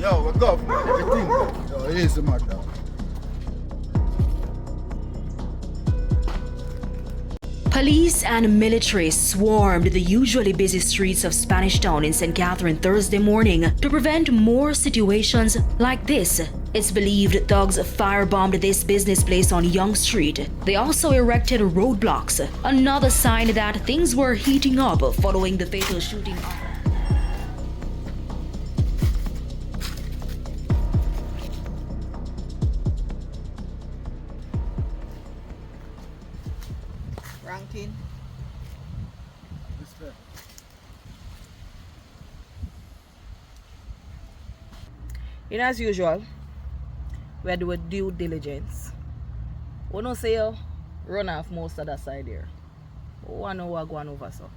Yo, we go. Everything. Yo, here's the matter. Police and military swarmed the usually busy streets of Spanish Town in St. Catherine Thursday morning to prevent more situations like this. It's believed thugs firebombed this business place on Yonge Street. They also erected roadblocks, another sign that things were heating up following the fatal shooting. Ranking. You know, as usual, we do a due diligence. We don't say you run off most of that side here. But we want to know what's going over, so.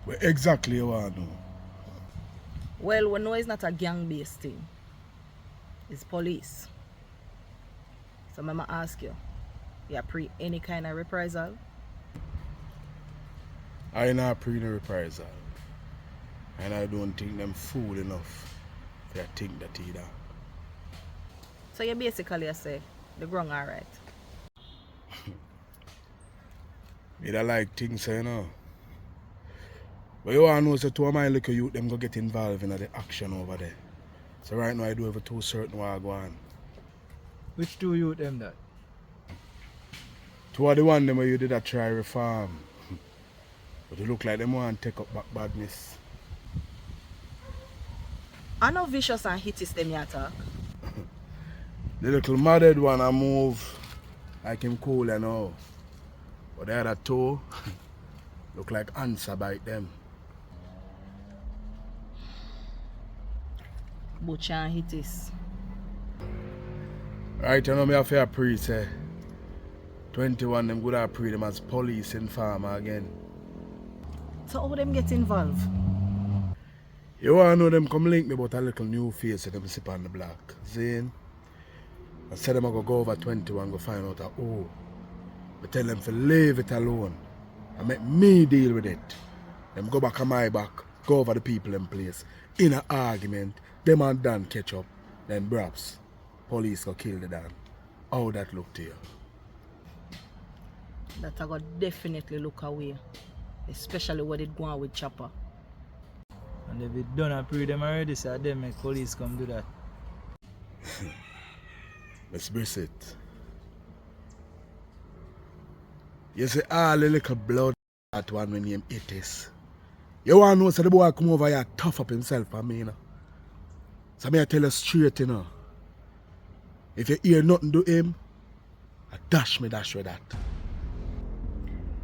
What exactly you want to know? Well, we know it's not a gang-based thing. It's police. So I'm going to ask you, you pre any kind of reprisal? I not pre the reprisal. And I don't think them fool enough to think that either. So you basically say the ground alright. Me don't like things, you know. But you want to know, so two of my little youth, them go get involved in the action over there. So right now I do have two certain what go on. Which two youth them that? Two of the one them where you did a try reform. But it look like them want to take up back badness. I know vicious and hittest them you talk. The little mad one I move like him cool and all. But the other two look like answer bite them. Butcher and hittest. Right, you know me have to pre say 21 them good have pre them as police informer again. So how them get involved? You wanna know them come link me about a little new face that them sip on the block. Zane. I said them I go over 21 go find out oh. But tell them to leave it alone. And make me deal with it. Them go back on my back, go over the people in place. In an argument, them and Dan catch up. Then perhaps police go kill the Dan. How that look to you? That I got definitely look away. Especially what it go on with Chopper. And if it done and pre them already, so then make police come do that. Let's brace it. You see all the little blood that one when name it is. You want to know so the boy come over here tough up himself for me, you know. So me I tell you straight, you know. If you hear nothing to him, I dash with that.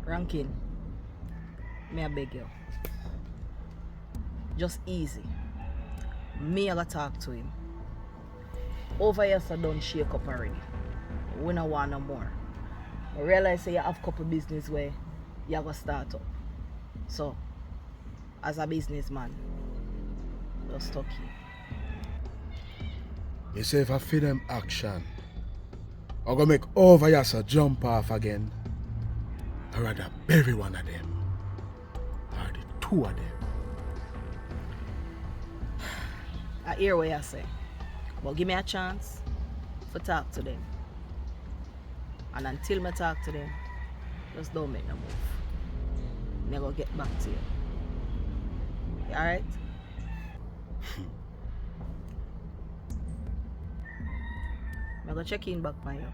Ranking. Me I beg you. Just easy. Me I gotta talk to him. Over here so don't shake up already. We don't want no more. I realize say you have couple business where you have to start up. So, as a businessman, just stuck here. You say if I feed them action, I'm gonna make over here so jump off again. I'd rather bury one of them. Or the two of them. I hear what you say. But give me a chance to talk to them. And until I talk to them, just don't make no move. Never get back to you. You alright? I'm gonna check in back by you.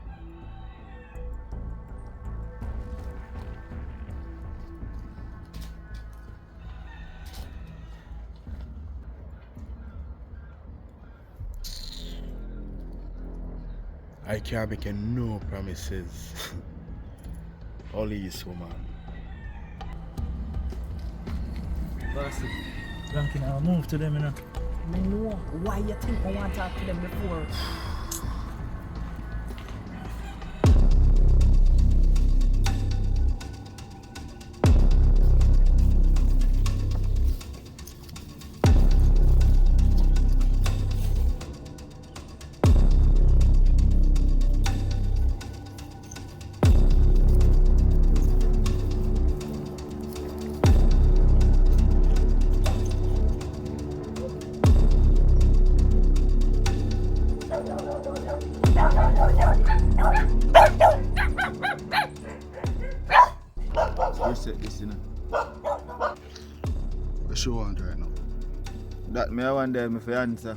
I can't make no promises. Police woman. Bossy. Ranking, I'll move to them, you know. I know why you think I want to talk to them before. you want right now? That me I wonder if I answer.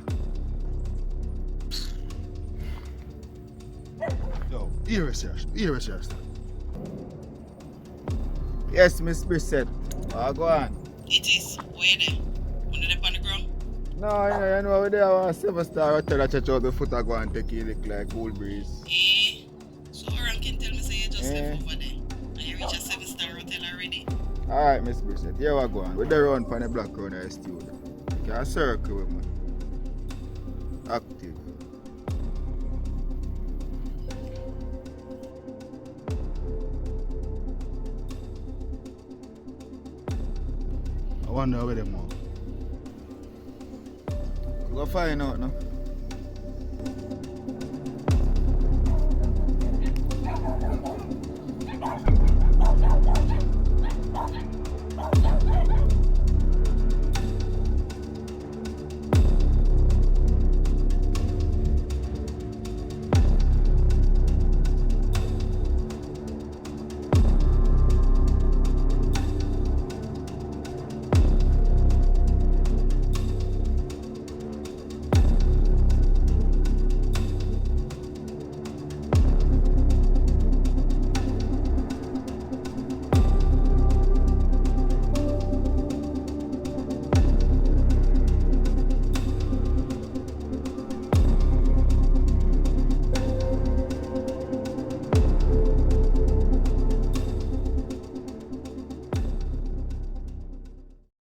Yo, here is yours. Yes, Miss Brissett. Go on. It is. Where there? Under the on the ground? No, you know, we there a 7-star hotel that check out the foot I go and take it look like cool breeze. Eh? So Oran can tell me say you just Eh. left over there. And you reach a 7-star hotel already. Alright, Miss Brissett, here we go on. We're there run for the black corner of the studio. You can circle with me. Active. I wonder where them are. Go find out now.